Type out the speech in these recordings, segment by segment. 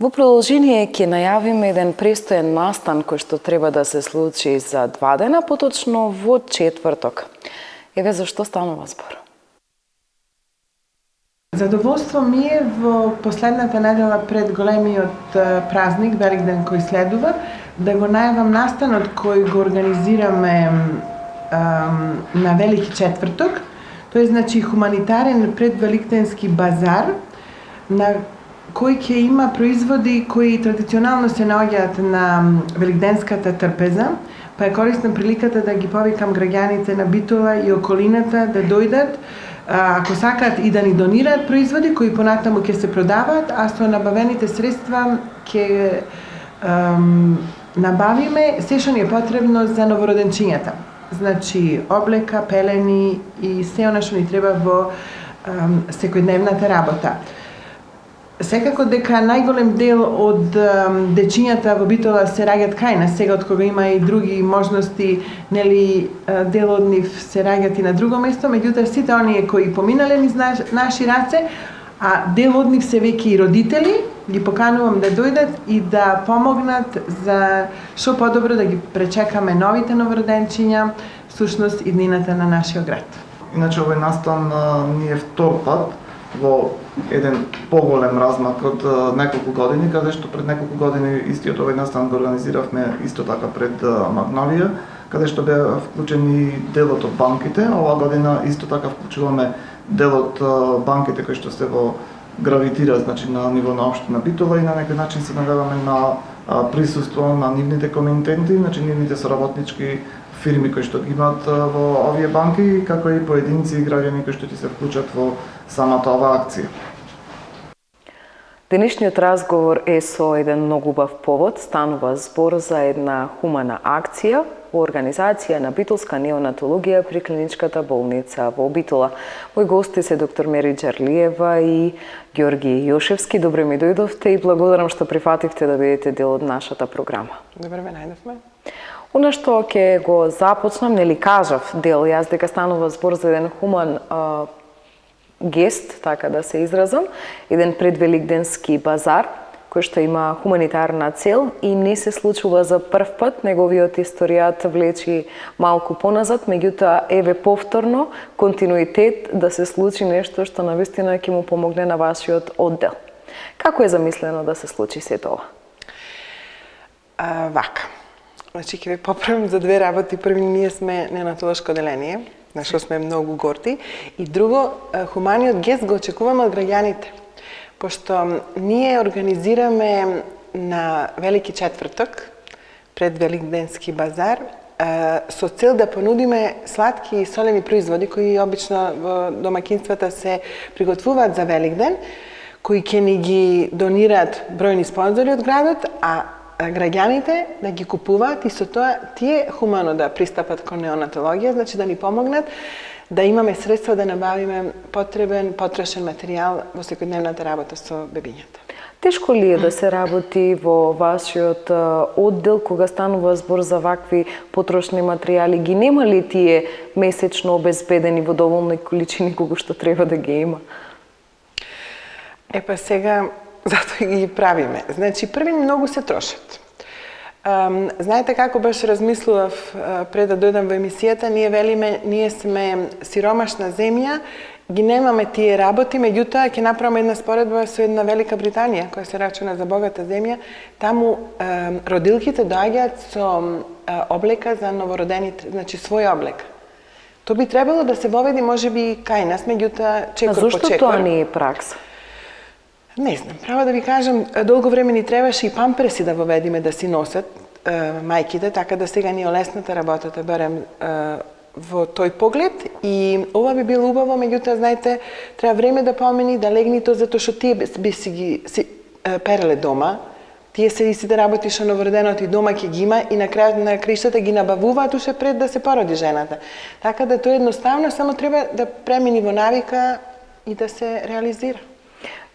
Во продолжение ќе најавиме еден престоен настан кој што треба да се случи за 2 дена, поточно во четврток. Еве зашто станува збор. Задоволство ми е во последната недела пред големиот празник, Великден кој следува, да го најавам настанот кој го организираме на Велики четврток. Тој е значи хуманитарен предвеликденски базар на кој ќе има производи кои традиционално се наоѓаат на великденската трпеза, па е корисна приликата да ги повикам граѓаните на Битола и околината да дојдат, ако сакаат и да ни донираат производи кои понатаму ќе се продаваат, а со набавените средства ќе набавиме се што ни е потребно за новороденчињата. Значи облека, пелени и се она што ни треба во секојдневната работа. Секако дека најголем дел од дечињата во Битола се раѓаат кај нас, сега од кога има и други можности, нели, дел од нив се раѓаат и на друго место, меѓутоа сите оние кои поминале низ наши раце, а дел од нив се веќе и родители, ги поканувам да дојдат и да помогнат за што подобро да ги пречекаме новите новороденчиња, всушност иднината на нашиот град. Иначе овој настан ни е втор пат во еден поголем размак од неколку години, каде што пред неколку години истиот овој настан го организиравме исто така пред Магнолија, каде што беа вклучени делот од банките. Оваа година исто така вклучуваме делот банките кои што се во гравитира, значи на ниво на општина Битола и на некој начин се надеваме на присуство на нивните комитенти, значи нивните соработнички фирми кои што ги имаат во овие банки, како и поединци и граѓани кои што ќе се вклучат во самата оваа акција. Денешниот разговор е со еден многу убав повод. Станува збор за една хумана акција во организација на битолска неонатологија при клиничката болница во Битола. Мои гости се доктор Мери Џарлиева и Ѓорги Јошевски. Добре ми дојдовте и благодарам што прифативте да бидете дел од нашата програма. Добре ме најдовме. Она што ќе го започнам, нели кажав дел јас дека станува збор за еден хуман гест, така да се изразам, еден предвеликденски базар кој што има хуманитарна цел и не се случува за прв пат, неговиот историјат влечи малку поназад, меѓутоа еве повторно континуитет да се случи нешто што навистина ќе му помогне на вашиот оддел. Како е замислено да се случи се тоа? Вака. Значи, ќе ве поправам за две работи. Први, ние сме неонатолошко оделение, на што сме многу горди. И друго, хуманиот гест го очекуваме од граѓаните. Пошто ние организираме на Велики четврток, пред Великденски базар, со цел да понудиме сладки и солени производи, кои обично во домакинствата се приготвуваат за Великден, кои ќе ни ги донираат бројни спонзори од градот, а граѓаните да ги купуваат и со тоа тие хумано да пристапат кон неонатологија, значи да ни помогнат да имаме средства да набавиме потребен потрошен материјал во секојдневната работа со бебињата. Тешко ли е да се работи во вашиот оддел кога станува збор за вакви потрошни материјали? Ги нема ли тие месечно обезбедени во доволни количини кога што треба да ги има? Епа сега затоа ги правиме. Значи, први многу се трошат. Знаете како баш размислував пред да дојдам во емисијата, ние велиме, ние сме сиромашна земја, ги немаме тие работи, меѓутоа ќе направиме една споредба со една Велика Британија, која се рачуна за богата земја. Таму родилките доаѓаат со облека за новородените, значи свој облек. Тоа би требало да се воведи можеби кај нас, меѓутоа чекор по чекор. Зошто тоа не е пракса? Не знам, право да ви кажам, долго време ни требаше и памперси да воведиме да си носат мајките, така да сега ни олесната работата, барем во тој поглед. И ова би било убаво, меѓутоа, знаете, треба време да помени, да легни тоа, затоа што тие би си ги переле дома, тие се и сите работи што новороденото и дома ќе ги има и на крајот на криштата ги набавуваат уште пред да се породи жената. Така да тоа едноставно само треба да премини во навика и да се реализира.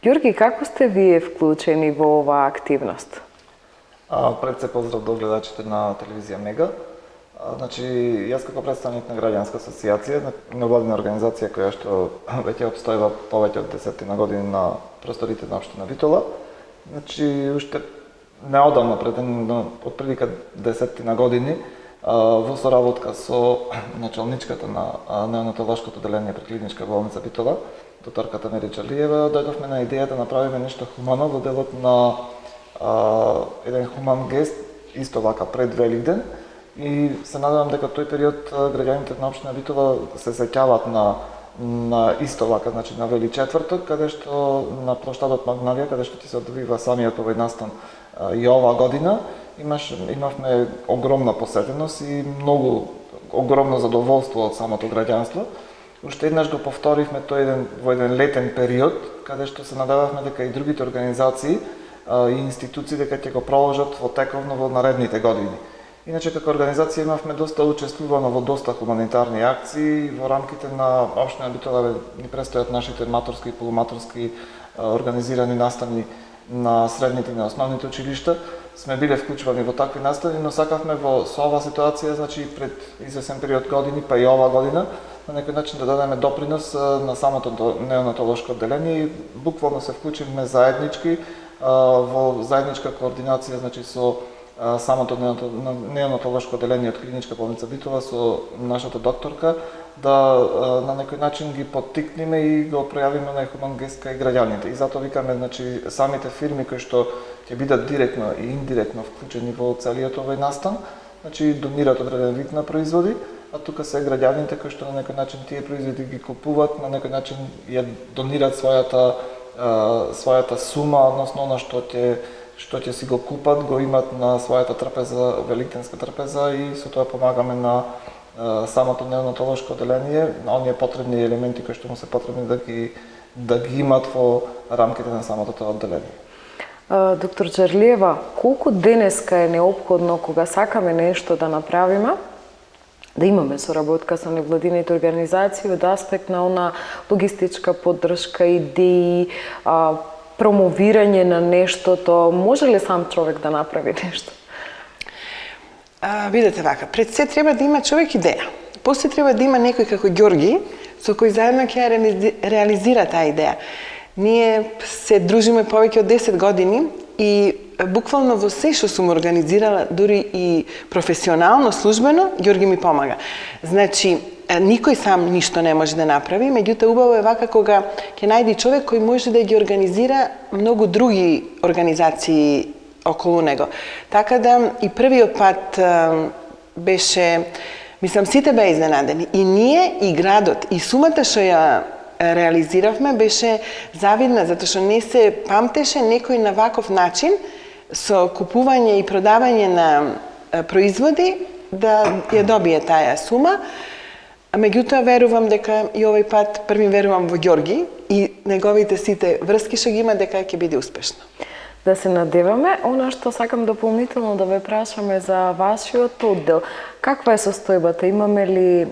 Ѓорги, како сте вие вклучени во оваа активност? Пред се поздрав до гледачите на телевизија Мега. Значи, јас како представник на граѓанска асоциација, невладина организација која што веќе обстојува повеќе од 10 години на просторите на општина Битола, Значи, уште неодамна, пред отприлика 10 години, во соработка со началничката на неонатолошкото деление при клиничка болница Битола, докторката Мери Чалиева, дојдовме на идеја да направиме нешто хумано во делот на еден хуман гест, исто вака пред Великден, и се надевам дека тој период граѓаните на општина Битола се сеќаваат на исто вака, значи на Вели четврток, каде што на плоштадот Магналија, каде што ти се одвива самиот овој настан и оваа година, имавме огромна посетеност и многу огромно задоволство од самото граѓанство. Уште еднаш го повторивме тој во еден летен период, каде што се надевавме дека и другите организации и институции дека ќе го проложат во тековно во наредните години. Иначе, како организација имавме доста учествувано во доста хуманитарни акции. Во рамките на општина Битола ни престојат нашите маторски и полуматорски организирани настани на средните и на основните училишта. Сме биле вклучувани во такви настани, но сакавме со оваа ситуација, значи пред извесен период години, па и оваа година, на некој начин да дадеме допринос на самото неонатолошко одделение и буквално се вклучивме заеднички во заедничка координација, значи со самото неонатолошко одделение од клиничка болница Битола со нашата докторка, да на некој начин ги поттикнеме и го пројавиме на хуман гест кај граѓаните. И затоа викаме, значи, самите фирми кои што ќе бидат директно и индиректно вклучени во целиот овој настан, значи донираат одреден вид на производи, а тука се граѓаните кои што на некој начин тие производи ги купуваат, на некој начин ја донираат својата сума, односно она што ќе си го купат, го имат на својата трпеза, великденска трпеза, и со тоа помагаме на самото неонатолошко одделение, на оние потребни елементи кои што му се потребни да ги имат во рамките на самото тоа одделение. Доктор Чарлиева, колку денеска е неопходно кога сакаме нешто да направиме, да имаме соработка со невладините организации од аспект на она логистичка поддршка, идеи, промовирање на нештото, може ли сам човек да направи нешто? Видете вака, пред се треба да има човек идеја. После треба да има некој како Ѓорги, со кој заедно ќе реализира таа идеја. Ние се дружиме повеќе од 10 години и буквално во се што сум организирала, дури и професионално, службено, Ѓорги ми помага. Значи, никој сам ништо не може да направи, меѓутоа убаво е вака кога ќе најде човек кој може да ги организира многу други организации околу него. Така да и првиот пат беше, мислам, сите беа изненадени. И ние, и градот, и сумата што ја реализиравме беше завидна, затоа што не се памтеше некој на ваков начин со купување и продавање на производи да ја добие таа сума. Меѓутоа верувам дека и овој пат први верувам во Ѓорги и неговите сите врски што ги има дека ќе биде успешно. Да се надеваме. Она што сакам дополнително да ве прашаме за вашиот оддел. Каква е состојбата? Имаме ли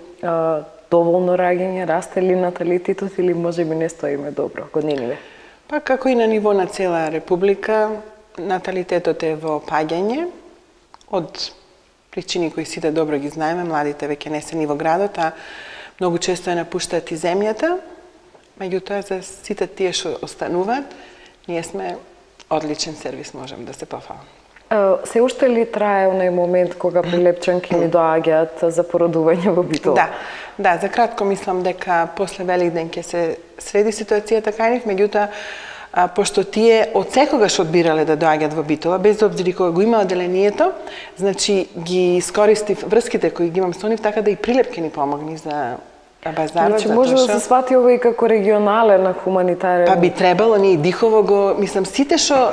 доволно раѓање, расте ли наталитетот или можеби не стоиме добро годиниве? Па како и на ниво на цела република, наталитетот е во паѓање од причини кои сите добро ги знаеме, младите веќе не се ни во градот, а многу често ја напуштаат и земјата. Меѓутоа за сите тие што остануваат, ние сме одличен сервис, можам да се пофалам. Се уште ли трае онај момент кога прилепчанки ни доаѓаат за породување во Битола? Да, за кратко мислам дека после Великден ќе се среди ситуацијата кај нив, меѓутоа пошто тие од секогаш одбирале да доаѓаат во Битола, без обзир кога го има одделението, значи ги искористив врските кои ги имам со нив, така да и прилепки ни помогни за базарот. Значи може да се свати ова и како регионален хуманитарен. Па би требало, ние дихово го, мислам, сите што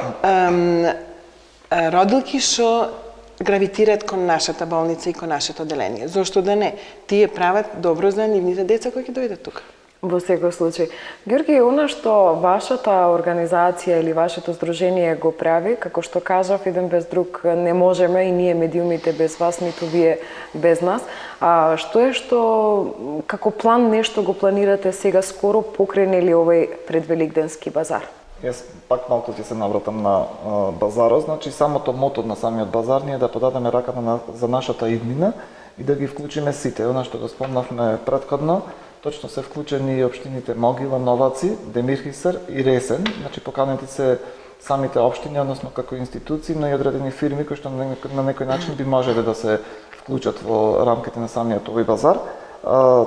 родилки што гравитираат кон нашата болница и кон нашето одделение. Зошто да не? Тие прават добро за нивните деца кои ќе дојдат тука. Во секој случај. Ѓорги, она што вашата организација или вашето здружение го прави, како што кажав, еден без друг не можеме и ние медиумите без вас, ниту вие без нас. А што е што како план нешто го планирате сега скоро покрај ли овој предвеликденски базар? Јас пак малку ќе се навратам на базарот, значи самото мото на самиот базар ние да подадеме рака за нашата иднина и да ги вклучиме сите. Она што го спомнавме претходно, точно се вклучени и општините Могила, Новаци, Демирхисар и Ресен. Значи поканети се самите општини, односно како институции, но и одредени фирми кои што на некој начин би можеле да се вклучат во рамките на самиот овој базар.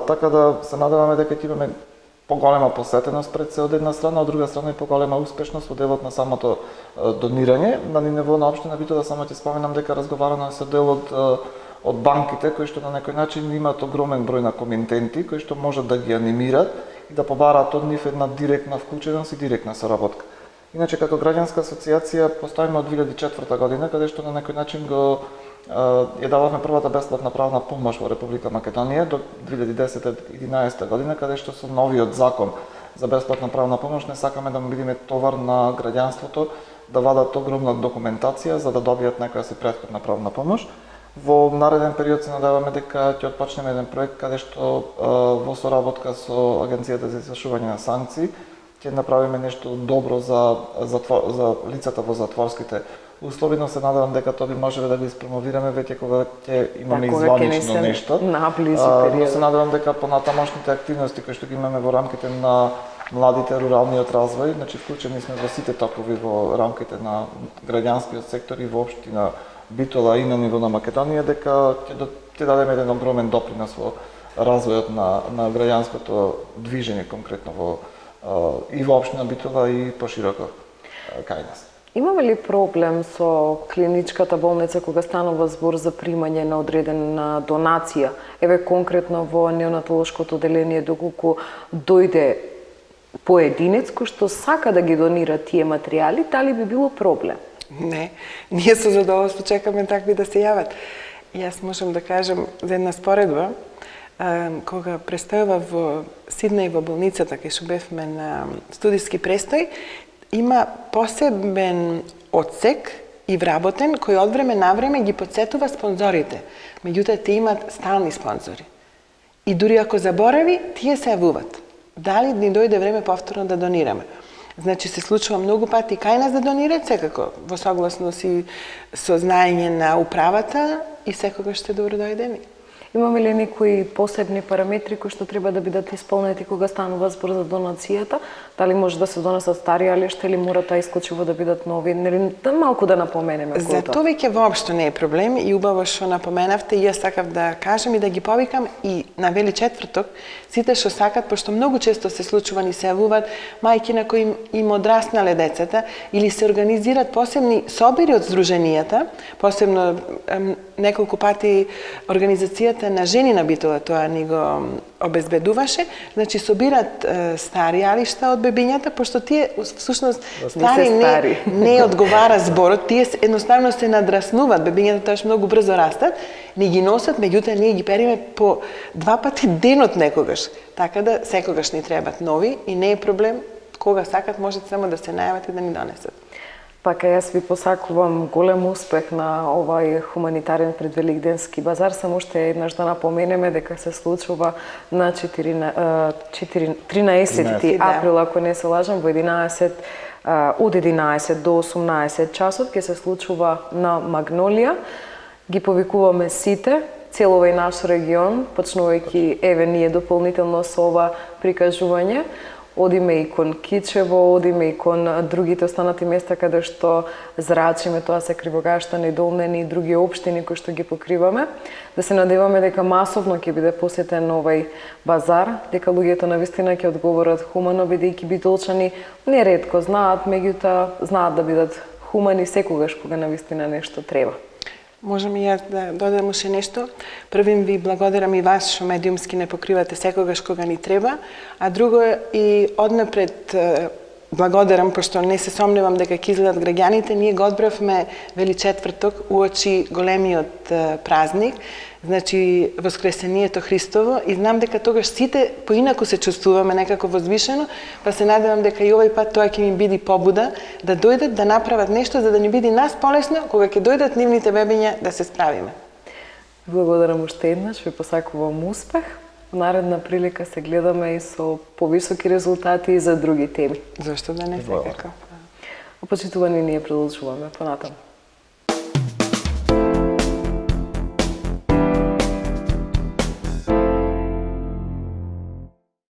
Така да се надеваме дека ќе имаме поголема посетеност пред се од една страна, од друга страна и поголема успешност во делот на самото донирање. На ниво на општина Битола само ќе споменам дека разговарано со дел од банките кои што на некој начин имаат огромен број на комитенти кои што можат да ги анимираат и да побараат од нив една директна вклученост и директна соработка. Иначе како граѓанска асоциација постоиме од 2004 година, каде што на некој начин ја дававме првата бесплатна правна помош во Република Македонија до 2010-2011 година, каде што со новиот закон за бесплатна правна помош не сакаме да бидеме товар на граѓанството да вадат огромна документација за да добијат некоја си претходна правна помош. Во нареден период се надеваме дека ќе отпочнеме еден проект каде што во соработка со Агенцијата за извршување на санкции ќе направиме нешто добро за лицата во затворските услови, но се надевам дека тоа би можеле да го испромовираме веќе кога ќе имаме изванично нешто. Но се надевам дека понатамошните активности кои што ги имаме во рамките на младите руралниот развој, значи вклучени сме во сите токови во рамките на граѓанскиот сектор и воопшто на Битола и на ниво на Македонија, дека ќе дадеме еден огромен допринос во развојот на граѓанското движење конкретно и во општина Битола и пошироко кај нас. Имаме ли проблем со клиничката болница кога станува збор за примање на одредена донација? Еве конкретно во неонатолошкото одделение, доколку дојде поединец кој што сака да ги донира тие материјали, дали би било проблем? Не, ние со задоволство чекаме такви да се јават. Јас можам да кажем за една споредба, кога престојува во Сиднеј во болницата кај што бевме на студиски престој, има посебен одсек и вработен кој од време на време ги подсетува спонзорите. Меѓутоа те имаат стални спонзори. И дури ако заборави, тие се јавуваат. Дали ни дојде време повторно да донираме? Значи се случува многу пати кај нас да донираат, секако во согласност и со знаење на управата и секогаш сте добродојдени. Имаме ли некои посебни параметри кои што треба да бидат исполнети кога станува збор за донацијата? Дали може да се донесат стари алишта или мора таа исклучиво да бидат нови? Нели малку да напоменеме за тоа веќе воопшто не е проблем и убаво што напоменавте, јас сакав да кажам и да ги повикам и на Вели четврток сите што сакат, пошто многу често се случува ни се јавуваат мајки на кои им одраснале децата или се организираат посебни собири од здруженијата, посебно неколку пати организацијата на жени на Битола тоа ни го обезбедуваше, значи собират стари алишта од бебињата, пошто тие всушност стари не одговара зборот, тие едноставно се надраснуваат, бебињата тоаш многу брзо растат, не ги носат, меѓутоа ние ги периме по 2 пати денот некогаш. Така да секогаш ни требаат нови и не е проблем, кога сакат можат само да се најават и да ни донесат. Пака јас ви посакувам голем успех на овај хуманитарен предвеликденски базар, само уште еднаш да напоменеме дека се случува на 13 април, ако не се лажам, во 11 од 11 до 18 часот ќе се случува на Магнолија. Ги повикуваме сите, цел овој наш регион, почнувајќи еве ние дополнително со ова прикажување. Одиме и кон Кичево, одиме и кон другите останати места каде што зрачиме, тоа се Кривогаштан и Долнени и други општини кои што ги покриваме. Да се надеваме дека масовно ќе биде посетен овај базар, дека луѓето навистина ќе одговорат хумано, бидејќи битолчани неретко знаат, меѓутоа знаат да бидат хумани секогаш кога навистина нешто треба. Можам и јас да додадам уште нешто. Првим ви благодарам и вас што медиумски не покривате секогаш кога ни треба, а друго и однапред благодарам, пошто не се сомневам дека ќе изгледат граѓаните. Ние го одбравме Вели четврток уочи големиот празник, значи Воскресението Христово, и знам дека тогаш сите поинаку се чувствуваме некако возвишено, па се надевам дека и овој пат тоа ќе ми биде побуда да дојдат да направат нешто за да ни биде нас полесно кога ќе дојдат нивните бебиња да се справиме. Благодарам уште еднаш, ви посакувам успех. Во наредна прилика се гледаме и со повисоки резултати и за други теми. Зошто да не, секако. Опочитувани ние продолжуваме понатаму.